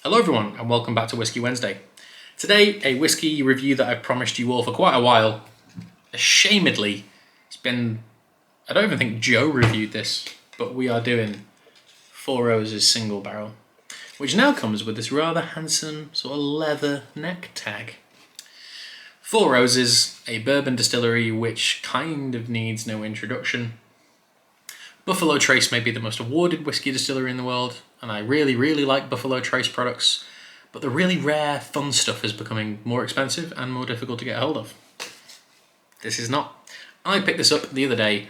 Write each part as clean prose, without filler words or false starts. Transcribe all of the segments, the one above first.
Hello everyone and welcome back to Whisky Wednesday. Today, a whisky review that I've promised you all for quite a while. Ashamedly, I don't even think Joe reviewed this, but we are doing Four Roses Single Barrel, which now comes with this rather handsome sort of leather neck tag. Four Roses, a bourbon distillery which kind of needs no introduction. Buffalo Trace may be the most awarded whisky distillery in the world, and I really like Buffalo Trace products, but the really rare, fun stuff is becoming more expensive and more difficult to get hold of. This is not. I picked this up the other day.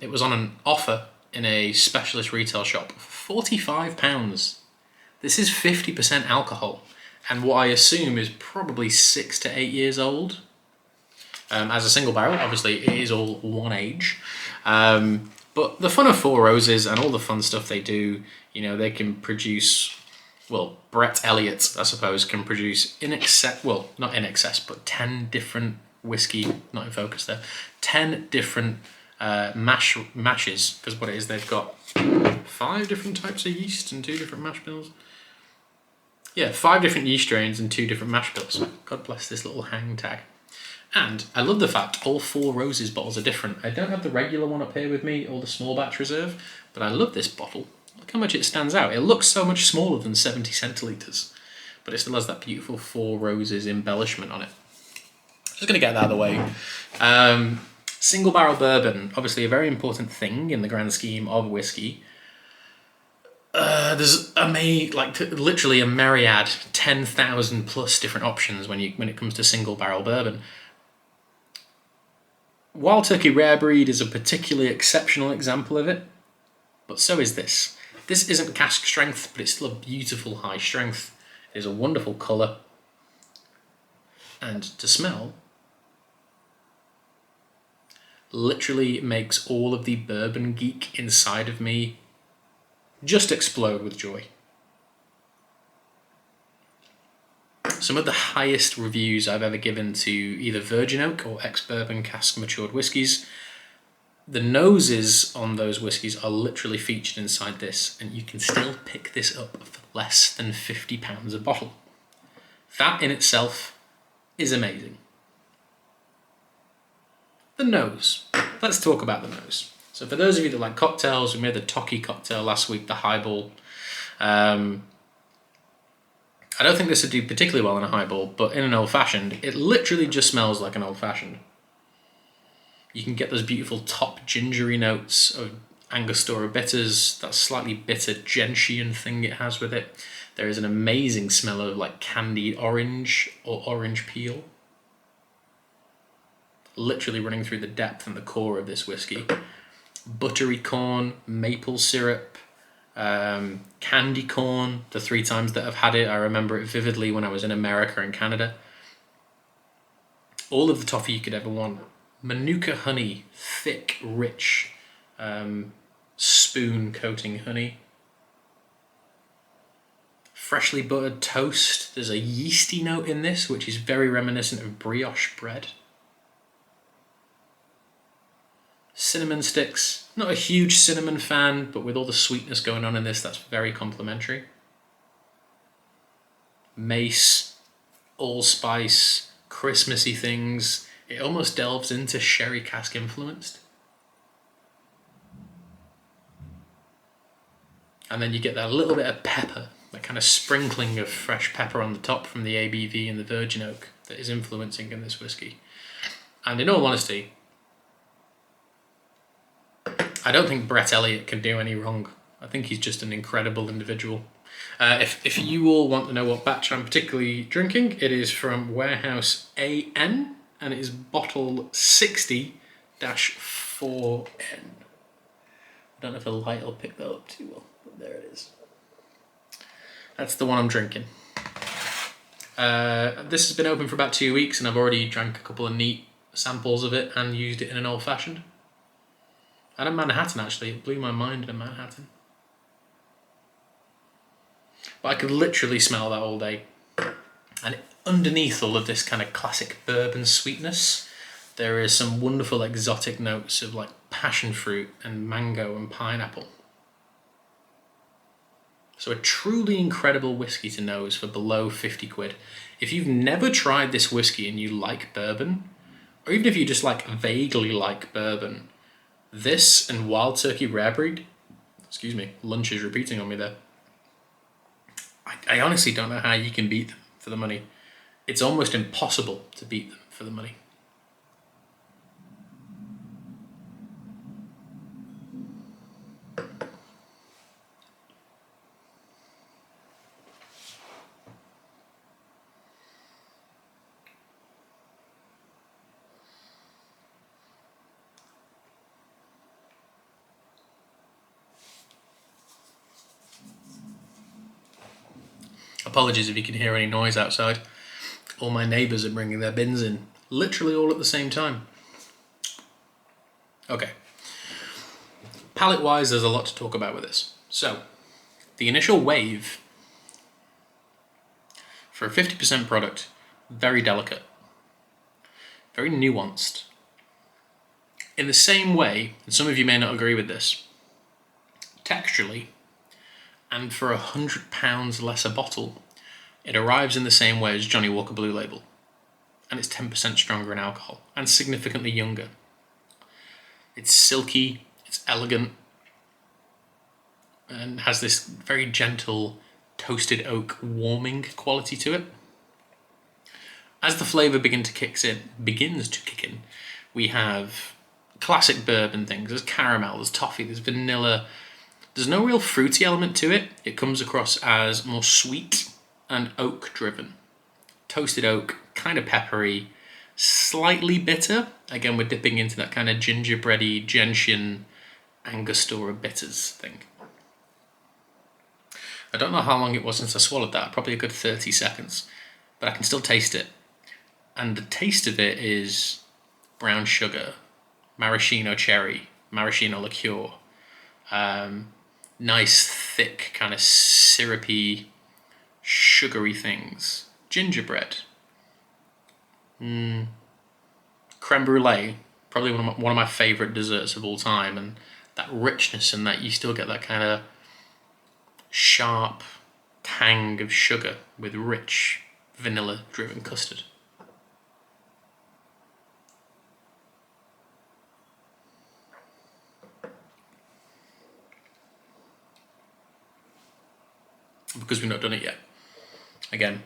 It was on an offer in a specialist retail shop for £45. This is 50% alcohol, and what I assume is probably 6 to 8 years old. As a single barrel, obviously it is all one age. But the fun of Four Roses and all the fun stuff they do, they can produce, Brett Elliott, I suppose, can produce not in excess, but 10 different whiskey, not in focus there, 10 different mashes, because what it is, they've got 5 different types of yeast and 2 different mash bills. Yeah, 5 different yeast strains and 2 different mash bills. God bless this little hang tag. And I love the fact all Four Roses bottles are different. I don't have the regular one up here with me, or the small batch reserve, but I love this bottle. Look how much it stands out. It looks so much smaller than 70 centilitres, but it still has that beautiful Four Roses embellishment on it. Just going to get that out of the way. Single barrel bourbon, obviously a very important thing in the grand scheme of whiskey. There's literally a myriad, 10,000 plus different options when it comes to single barrel bourbon. Wild Turkey Rare Breed is a particularly exceptional example of it, but so is this. This isn't cask strength, but it's still a beautiful high strength. It is a wonderful colour, and to smell, literally makes all of the bourbon geek inside of me just explode with joy. Some of the highest reviews I've ever given to either virgin oak or ex-bourbon cask matured whiskies. The noses on those whiskies are literally featured inside this, and you can still pick this up for less than £50 a bottle. That in itself is amazing. The nose. Let's talk about the nose. So for those of you that like cocktails, we made the Toki cocktail last week, the highball. I don't think this would do particularly well in a highball, but in an old-fashioned, it literally just smells like an old-fashioned. You can get those beautiful top gingery notes of Angostura bitters, that slightly bitter gentian thing it has with it. There is an amazing smell of like candied orange or orange peel, literally running through the depth and the core of this whiskey. Buttery corn, maple syrup, candy corn. The 3 times that I've had it, I remember it vividly when I was in America and Canada. All of the toffee you could ever want. Manuka honey, thick, rich, spoon coating honey. Freshly buttered toast. There's a yeasty note in this, which is very reminiscent of brioche bread. Cinnamon sticks. Not a huge cinnamon fan, but with all the sweetness going on in this, that's very complimentary. Mace, allspice, Christmassy things. It almost delves into sherry cask influenced. And then you get that little bit of pepper, that kind of sprinkling of fresh pepper on the top from the ABV and the virgin oak that is influencing in this whiskey. And in all honesty, I don't think Brett Elliott can do any wrong. I think he's just an incredible individual. If you all want to know what batch I'm particularly drinking, it is from Warehouse AN, and it is bottle 60-4N. I don't know if a light will pick that up too well, but there it is. That's the one I'm drinking. This has been open for about 2 weeks, and I've already drank a couple of neat samples of it and used it in an old-fashioned. And a Manhattan, actually. It blew my mind in a Manhattan. But I could literally smell that all day. And underneath all of this kind of classic bourbon sweetness, there is some wonderful exotic notes of like passion fruit and mango and pineapple. So a truly incredible whiskey to nose for below 50 quid. If you've never tried this whiskey and you like bourbon, or even if you just like vaguely like bourbon, this and Wild Turkey Rare Breed, excuse me, lunch is repeating on me there. I honestly don't know how you can beat them for the money. It's almost impossible to beat them for the money. Apologies if you can hear any noise outside. All my neighbours are bringing their bins in, literally all at the same time. Okay. Palate-wise, there's a lot to talk about with this. So, the initial wave for a 50% product, very delicate, very nuanced. In the same way, and some of you may not agree with this, texturally, and for £100 less a bottle, it arrives in the same way as Johnnie Walker Blue Label, and it's 10% stronger in alcohol, and significantly younger. It's silky, it's elegant, and has this very gentle toasted oak warming quality to it. As the flavour begins to kick in, we have classic bourbon things. There's caramel, there's toffee, there's vanilla. There's no real fruity element to it. It comes across as more sweet and oak driven. Toasted oak, kind of peppery, slightly bitter. Again, we're dipping into that kind of gingerbready, gentian, Angostura bitters thing. I don't know how long it was since I swallowed that, probably a good 30 seconds, but I can still taste it. And the taste of it is brown sugar, maraschino cherry, maraschino liqueur, nice, thick, kind of syrupy, sugary things. Gingerbread. Creme brulee, probably one of my favourite desserts of all time, and that richness and that you still get that kind of sharp tang of sugar with rich vanilla-driven custard. Because we've not done it yet. Again,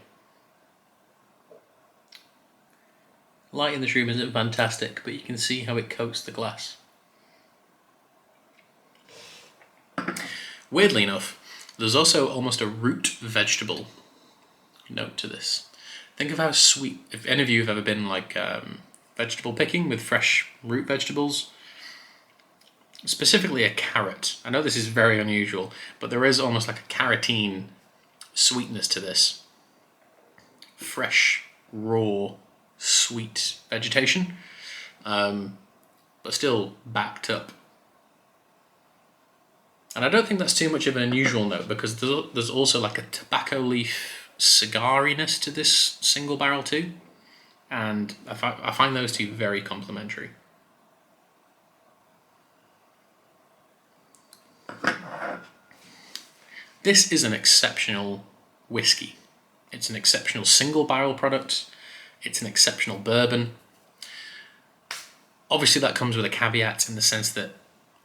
light in this room isn't fantastic, but you can see how it coats the glass. Weirdly enough, there's also almost a root vegetable note to this. Think of how sweet, if any of you have ever been like vegetable picking with fresh root vegetables, specifically a carrot. I know this is very unusual, but there is almost like a carotene sweetness to this. Fresh, raw, sweet vegetation, but still backed up. And I don't think that's too much of an unusual note, because there's also like a tobacco leaf cigariness to this single barrel too, and I find those two very complementary. This is an exceptional whiskey. It's an exceptional single barrel product. It's an exceptional bourbon. Obviously that comes with a caveat in the sense that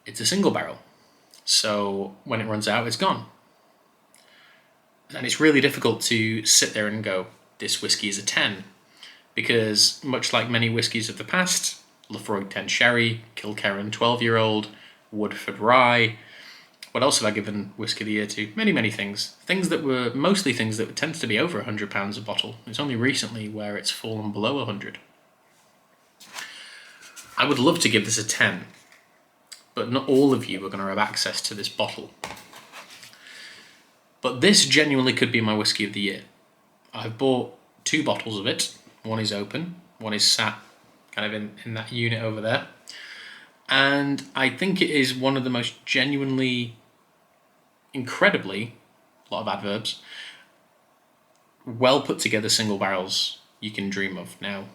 it's a single barrel. So when it runs out, it's gone. And it's really difficult to sit there and go, this whiskey is a 10. Because much like many whiskies of the past, Lafroig 10 Sherry, Kilkerran 12-year-old, Woodford Rye, what else have I given Whiskey of the Year to? Many, many things. Things that were mostly things that tend to be over £100 a bottle. It's only recently where it's fallen below 100. I would love to give this a 10, but not all of you are going to have access to this bottle. But this genuinely could be my Whiskey of the Year. I've bought 2 bottles of it. One is open, one is sat kind of in that unit over there. And I think it is one of the most genuinely, incredibly, a lot of adverbs, well put together single barrels you can dream of. Now,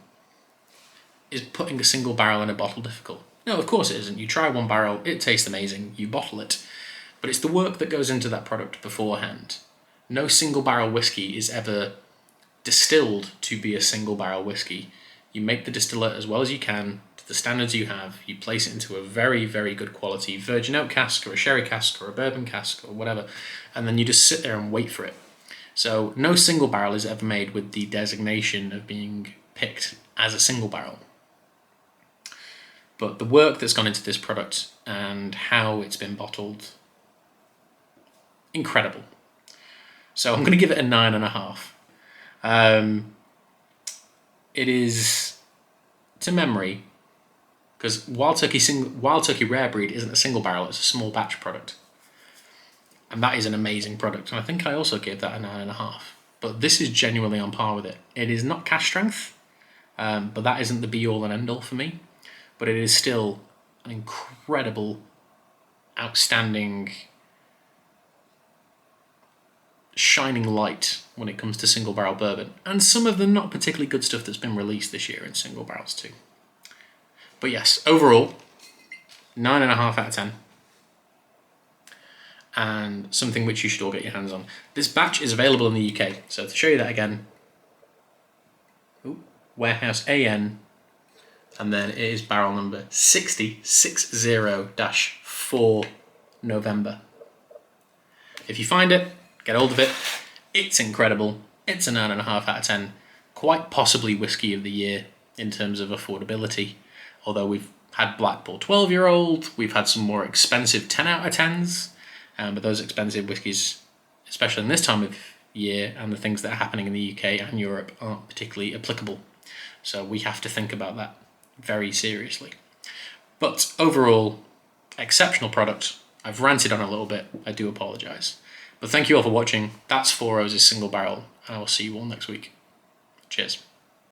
is putting a single barrel in a bottle difficult? No, of course it isn't. You try one barrel, it tastes amazing, you bottle it. but it's the work that goes into that product beforehand. No single barrel whiskey is ever distilled to be a single barrel whiskey. You make the distillate as well as you can to the standards you have. You place it into a very, very good quality virgin oak cask or a sherry cask or a bourbon cask or whatever, and then you just sit there and wait for it. So no single barrel is ever made with the designation of being picked as a single barrel. But the work that's gone into this product and how it's been bottled, incredible. So I'm going to give it a 9.5. It is, to memory, because Wild Turkey Rare Breed isn't a single barrel, it's a small batch product. And that is an amazing product. And I think I also gave that a 9.5. But this is genuinely on par with it. It is not cash strength, but that isn't the be-all and end-all for me. But it is still an incredible, outstanding, shining light when it comes to single barrel bourbon, and some of the not particularly good stuff that's been released this year in single barrels too. But yes, overall, 9.5 out of 10, and something which you should all get your hands on. This batch is available in the UK, so to show you that again, Warehouse AN, and then it is barrel number 6060-4 November. If you find it, get hold of it. It's incredible. It's a 9.5 out of 10. Quite possibly whiskey of the year in terms of affordability. Although we've had Black Bull 12-year-old, we've had some more expensive 10 out of 10s, but those expensive whiskies, especially in this time of year and the things that are happening in the UK and Europe, aren't particularly applicable. So we have to think about that very seriously. But overall, exceptional product. I've ranted on a little bit, I do apologise. But thank you all for watching. That's Four Roses Single Barrel, and I will see you all next week. Cheers.